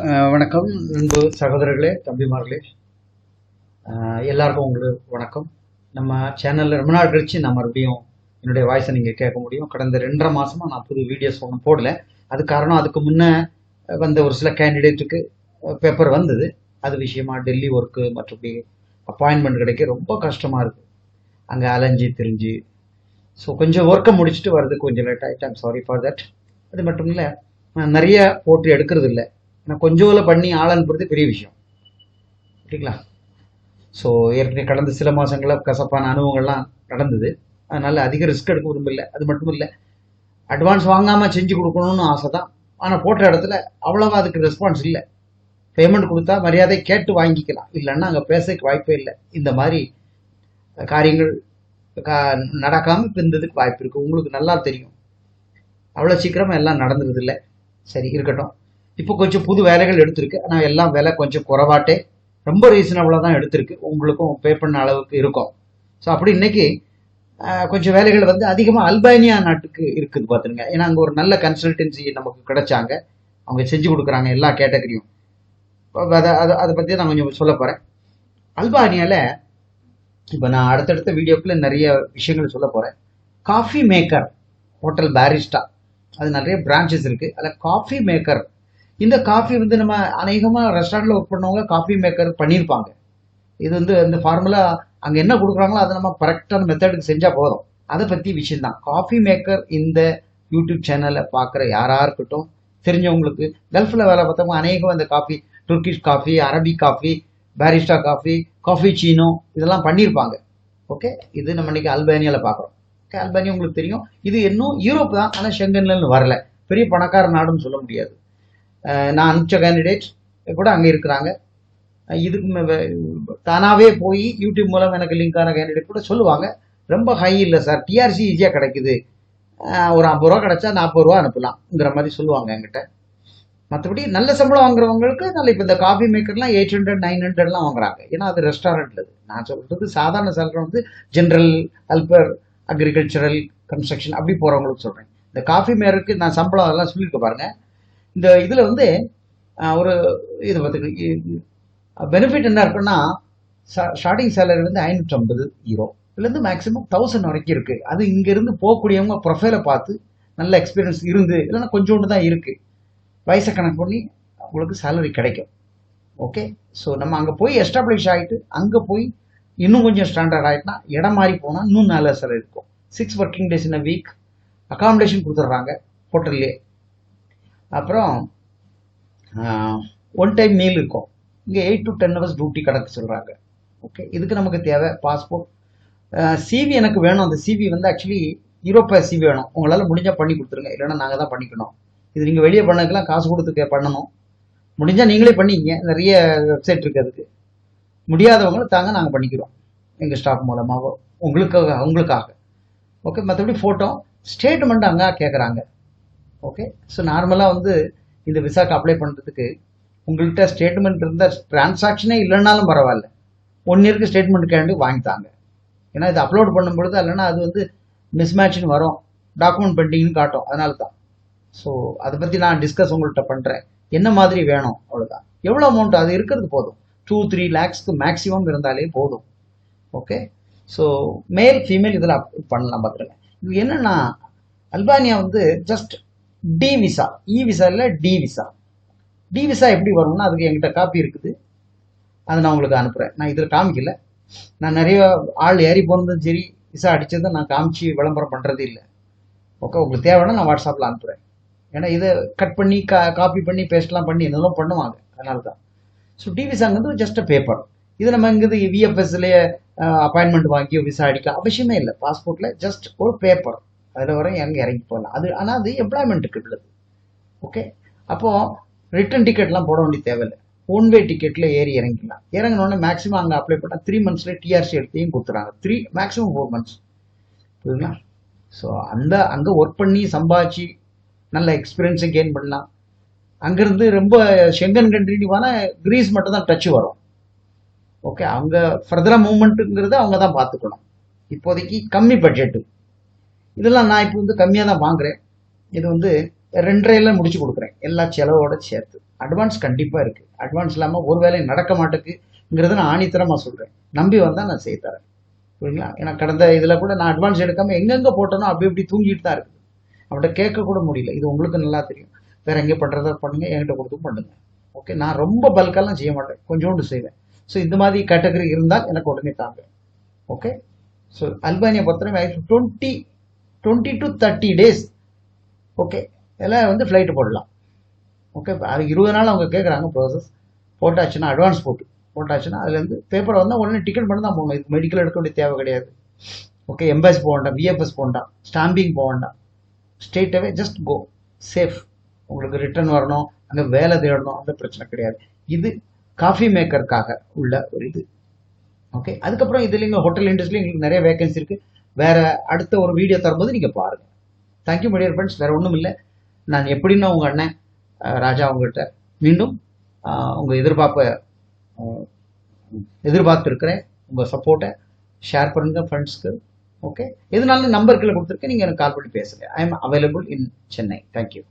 வணக்கம் அன்பு சகோதரர்களே, தம்பிமார்களே, எல்லாருக்கும் உங்களுக்கு வணக்கம். நம்ம சேனலில் ரொம்ப நாள் கழிச்சு நான் மறுபடியும் என்னுடைய வாய்ஸை நீங்கள் கேட்க முடியும். கடந்த 2.5 மாதமாக நான் புது வீடியோஸ் ஒன்றும் போடல. அது காரணம், அதுக்கு முன்னே வந்த ஒரு சில கேண்டிடேட்டுக்கு பேப்பர் வந்தது. அது விஷயமா டெல்லி ஒர்க்கு மற்றபடி அப்பாயின்மெண்ட் கிடைக்க ரொம்ப கஷ்டமாக இருக்குது. அங்கே அலைஞ்சி திரிஞ்சு ஸோ கொஞ்சம் ஒர்க்கை முடிச்சுட்டு வர்றதுக்கு கொஞ்சம் லேட் ஆகிட்டு, ஐம் சாரி ஃபார் தட். அது மட்டும் இல்லை, நான் நிறைய போட்டு எடுக்கிறது இல்லை. நான் கொஞ்சோல பண்ணி ஆள் அனுப்புறது பெரிய விஷயம், ஓகேங்களா? ஸோ ஏற்கனவே கடந்த சில மாதங்களில் கசப்பான அனுபவங்கள்லாம் நடந்தது. அதனால் அதிக ரிஸ்க் எடுக்க விரும்பல. அது மட்டும் இல்லை, அட்வான்ஸ் வாங்காமல் செஞ்சு கொடுக்கணும்னு ஆசை தான். ஆனால் போட்ட இடத்துல அவ்வளோவா அதுக்கு ரெஸ்பான்ஸ் இல்லை. பேமெண்ட் கொடுத்தா மரியாதை கேட்டு வாங்கிக்கலாம், இல்லைன்னா அங்கே பேசக்கு வாய்ப்பே இல்லை. இந்த மாதிரி காரியங்கள் நடக்காமல் இப்போ இருந்ததுக்கு வாய்ப்பு இருக்குது. உங்களுக்கு நல்லா தெரியும், அவ்வளோ சீக்கிரமாக எல்லாம் நடந்துருது இல்லை. சரி, இருக்கட்டும். இப்போ கொஞ்சம் புது வேலைகள் எடுத்திருக்கு. ஆனால் எல்லாம் விலை கொஞ்சம் குறைவாட்டே, ரொம்ப ரீசனபிளாக தான் எடுத்திருக்கு. உங்களுக்கும் பே பண்ண அளவுக்கு இருக்கும். ஸோ அப்படி இன்னைக்கு கொஞ்சம் வேலைகள் வந்து அதிகமாக அல்பானியா நாட்டுக்கு இருக்குது பார்த்துருங்க. ஏன்னா அங்கே ஒரு நல்ல கன்சல்டன்சி நமக்கு கிடைச்சாங்க. அவங்க செஞ்சு கொடுக்குறாங்க எல்லா கேட்டகரியும். அதை பற்றி நான் கொஞ்சம் சொல்ல போகிறேன். அல்பானியாவில் இப்போ நான் அடுத்தடுத்த வீடியோக்குள்ள நிறைய விஷயங்கள் சொல்ல போகிறேன். காஃபி மேக்கர், ஹோட்டல் பேரிஸ்டா, அது நிறைய பிரான்ச்சஸ் இருக்குது. அதில் காஃபி மேக்கர், இந்த காஃபி வந்து நம்ம அநேகமாக ரெஸ்டாரண்ட்டில் ஒர்க் பண்ணவங்க காஃபி மேக்கர் பண்ணியிருப்பாங்க. இது வந்து இந்த ஃபார்முலா அங்கே என்ன கொடுக்குறாங்களோ அதை நம்ம கரெக்டான மெத்தடுக்கு செஞ்சால் போதும். அதை பற்றி விஷயம்தான் காஃபி மேக்கர். இந்த யூடியூப் சேனலை பார்க்குற யாராக இருக்கட்டும், தெரிஞ்சவங்களுக்கு, கல்ஃபில் வேலை பார்த்தவங்க அநேகம் இந்த coffee, Turkish coffee, Arabic coffee, barista coffee, cappuccino, இதெல்லாம் பண்ணியிருப்பாங்க. ஓகே, இது நம்ம இன்னைக்கு அல்பானியாவில் பார்க்குறோம். ஓகே, அல்பானியா உங்களுக்கு தெரியும், இது இன்னும் யூரோப் தான். ஆனால் ஷெங்கன்ல வரல, பெரிய பணக்கார நாடுன்னு சொல்ல முடியாது. நான் அனுப்பிச்ச கேண்டிடேட் கூட அங்கே இருக்கிறாங்க. இதுக்கு தானாகவே போய் யூடியூப் மூலம் எனக்கு லிங்கான கேண்டிடேட் கூட சொல்லுவாங்க, ரொம்ப ஹை இல்லை சார், டிஆர்சி ஈஸியாக கிடைக்குது, ஒரு 50 ரூபா கிடைச்சா 40 ரூபா அனுப்பலாம்ங்கிற மாதிரி சொல்லுவாங்க என்கிட்ட. மற்றபடி நல்ல சம்பளம் வாங்குறவங்களுக்கு நல்ல, இப்போ இந்த காஃபி மேக்கர்லாம் 800 900லாம் வாங்குறாங்க. ஏன்னா அது ரெஸ்டாரண்ட்ல. நான் சொல்றது சாதாரண சேலரி வந்து ஜென்ரல், ஹெல்பர், அக்ரிகல்ச்சரல், கன்ஸ்ட்ரக்ஷன் அப்படி போகிறவங்களுக்கு சொல்கிறேன். இந்த காஃபி மேக்கருக்கு நான் சம்பளம் அதெல்லாம் சொல்லியிருக்க பாருங்க. இந்த இதில் வந்து ஒரு இது பார்த்துக்கு பெனிஃபிட் என்ன இருக்குன்னா, ஸ்டார்டிங் சேலரி வந்து 550 யூரோ இதுலேருந்து மேக்ஸிமம் 1000 வரைக்கும் இருக்குது. அது இங்கேருந்து போகக்கூடியவங்க ப்ரொஃபைலை பார்த்து நல்ல எக்ஸ்பீரியன்ஸ் இருந்து, இல்லைன்னா கொஞ்சோண்டு தான் இருக்குது, வயசை கணக்கு பண்ணி உங்களுக்கு சேலரி கிடைக்கும். ஓகே, ஸோ நம்ம அங்கே போய் எஸ்டாப்ளிஷ் ஆகிட்டு அங்கே போய் இன்னும் கொஞ்சம் ஸ்டாண்டர்ட் ஆகிட்டுனா இடம் மாறி போனால் இன்னும் நல்ல சேலரி இருக்கும். 6 working days in a week accommodation கொடுத்துட்றாங்க ஹோட்டல்லே. அப்புறம் 1 டைம் மீல் இருக்கும். இங்கே 8 to 10 hours டியூட்டி கணக்கு சொல்கிறாங்க. ஓகே, இதுக்கு நமக்கு தேவை பாஸ்போர்ட், சிவி எனக்கு வேணும். அந்த சிவி வந்து ஆக்சுவலி யூரோப்பா சிவி வேணும். உங்களால் முடிஞ்சால் பண்ணி கொடுத்துருங்க, இல்லைன்னா நாங்கள் தான் பண்ணிக்கணும். இது நீங்கள் வெளியே பண்ணதுக்கெல்லாம் காசு கொடுத்து பண்ணணும். முடிஞ்சால் நீங்களே பண்ணிக்கங்க, நிறைய வெப்சைட் இருக்குது அதுக்கு. முடியாதவங்களும் தாங்க, நாங்கள் பண்ணிக்கிறோம் எங்கள் ஸ்டாஃப் மூலமாக உங்களுக்காக. ஓகே, மற்றபடி ஃபோட்டோ ஸ்டேட்மெண்ட் அங்கே கேட்குறாங்க. ஓகே, ஸோ நார்மலாக வந்து இந்த விசாக்கு அப்ளை பண்ணுறதுக்கு உங்கள்கிட்ட ஸ்டேட்மெண்ட் இருந்தால், டிரான்சாக்ஷனே இல்லைன்னாலும் பரவாயில்ல, 1 இயருக்கு ஸ்டேட்மெண்ட் கேண்டு வாங்கித்தாங்க. ஏன்னா இது அப்லோட் பண்ணும்பொழுது இல்லைன்னா அது வந்து மிஸ்மேட்ச்னு வரும், டாக்குமெண்ட் பெண்டிங்னு காட்டும். அதனால தான். ஸோ அதை பற்றி நான் டிஸ்கஸ் உங்கள்கிட்ட பண்ணுறேன். என்ன மாதிரி வேணும் அவ்வளோதான். எவ்வளோ அமௌண்ட் அது இருக்கிறது போதும், 2-3 lakhsக்கு மேக்ஸிமம் இருந்தாலே போதும். ஓகே, ஸோ மேல் ஃபீமேல் இதில் பண்ணலாம் பார்த்துருங்க. இது என்னென்னா, அல்பானியா வந்து just D visa, E visa இல்லை, டி விசா. டி விசா எப்படி வரும்னா, அதுக்கு என்கிட்ட காப்பி இருக்குது, அதை நான் உங்களுக்கு அனுப்புகிறேன். நான் இதில் காமிக்கல. நான் நிறைய ஆள் ஏறி போனதும் சரி, விசா அடித்ததை நான் காமிச்சு விளம்பரம் பண்ணுறது இல்லை. ஓகே, உங்களுக்கு தேவைன்னா நான் வாட்ஸ்அப்பில் அனுப்புகிறேன். ஏன்னா இதை கட் பண்ணி காப்பி பண்ணி பேஸ்ட்லாம் பண்ணி என்னெல்லாம் பண்ணுவாங்க, அதனால தான். ஸோ டி விசாங்கிறது ஜஸ்ட் அ பேப்பர். இது நம்ம இங்கே விஎஃப்எஸ்லேயே அப்பாயின்மெண்ட் வாங்கி விசா அடிக்கலாம் அவசியமே இல்லை. பாஸ்போர்ட்டில் ஜஸ்ட் ஒரு பேப்பர், அதில் வர எங்கே இறங்கி போகலாம். அது ஆனால் அது எம்ப்ளாய்மெண்ட்டுக்கு உள்ளது. ஓகே, அப்போது ரிட்டன் டிக்கெட்லாம் போட வேண்டிய தேவையில்லை. 1 வே டிக்கெட்டில் ஏறி இறங்கிக்கலாம். இறங்கினோடனே மேக்ஸிமம் அங்கே அப்ளை பண்ணால் 3 monthsல டிஆர்சி எடுத்தையும் கொடுத்துறாங்க. 3 மேக்ஸிமம் 4 months, புரியுதுங்களா? ஸோ அங்கே ஒர்க் பண்ணி சம்பாதிச்சு நல்ல எக்ஸ்பீரியன்ஸை கெயின் பண்ணலாம். அங்கேருந்து ரொம்ப ஷெங்கன் கண்ட்ரிக்கு போனால் கிரீஸ் மட்டும் தான் டச்சு வரும். ஓகே, அவங்க ஃபர்தராக மூவ்மெண்ட்டுங்கிறது அவங்க தான் பார்த்துக்கணும். இப்போதைக்கு கம்மி பட்ஜெட்டு இதெல்லாம் நான் இப்போ வந்து கம்மியாக தான் வாங்குகிறேன். இது வந்து 2.5ல முடிச்சு கொடுக்குறேன், எல்லா செலவோட சேர்த்து. அட்வான்ஸ் கண்டிப்பாக இருக்குது. அட்வான்ஸ் இல்லாமல் ஒரு வேலையும் நடக்க மாட்டேங்குங்கிறத நான் ஆணித்தரமாக சொல்கிறேன். நம்பி வந்தால் நான் செய்து தரேன். புரியுங்களா? ஏன்னா கடந்த இதில் கூட நான் அட்வான்ஸ் எடுக்காமல் எங்கெங்கே போட்டோனோ அப்படி இப்படி தூங்கிட்டு தான் இருக்குது. அவன்கிட்ட கேட்க கூட முடியல. இது உங்களுக்கு நல்லா தெரியும். வேறு எங்கே பண்ணுறதா பண்ணுங்கள், என்கிட்ட கொடுத்து பண்ணுங்கள். ஓகே, நான் ரொம்ப பல்கெல்லாம் செய்ய மாட்டேன், கொஞ்சோண்டு செய்வேன். ஸோ இந்த மாதிரி கேட்டகரி இருந்தால் எனக்கு உடனே தாங்க. ஓகே, ஸோ அல்பானியா பொறுத்தவரை 20 to 30 days. ஓகே, எல்லாம் வந்து ஃப்ளைட்டு போடலாம். ஓகே, அது 20 நாள் அவங்க கேட்குறாங்க ப்ராசஸ். போட்டாச்சுன்னா அட்வான்ஸ் போட்டாச்சுன்னா அதுலேருந்து பேப்பர் வந்தால் உடனே டிக்கெட் பண்ணி தான் போகணும். இது மெடிக்கல் எடுக்க வேண்டிய தேவை கிடையாது. ஓகே, எம்பசி போக வேண்டாம், விஎஃப்எஸ் போக வேண்டாம், ஸ்டாம்பிங் போக வேண்டாம். ஸ்ட்ரெயிட்டாகவே ஜஸ்ட் கோ, சேஃப். உங்களுக்கு ரிட்டர்ன் வரணும், அங்கே வேலை தேடணும், அந்த பிரச்சனை கிடையாது. இது காஃபி மேக்கருக்காக உள்ள ஒரு இது. ஓகே, அதுக்கப்புறம் இதில் இங்கே ஹோட்டல் இண்டஸ்ட்ரியில் எங்களுக்கு நிறைய வேகன்சி இருக்குது. வேறு அடுத்த ஒரு வீடியோ தரும்போது நீங்கள் பாருங்கள். Thank you my dear friends. வேறு ஒன்றும் இல்லை. நான் எப்படின்னா உங்கள் அண்ணன் ராஜா உங்கள்கிட்ட மீண்டும் உங்கள் எதிர்பார்த்துருக்கிறேன். உங்கள் சப்போர்ட்டை ஷேர் பண்ணுங்கள் ஃப்ரெண்ட்ஸ்க்கு. ஓகே, எதுனாலும் நம்பர் கீழே கொடுத்துருக்கேன், நீங்கள் எனக்கு கால் பண்ணி பேசுங்க. I am available in Chennai. Thank you.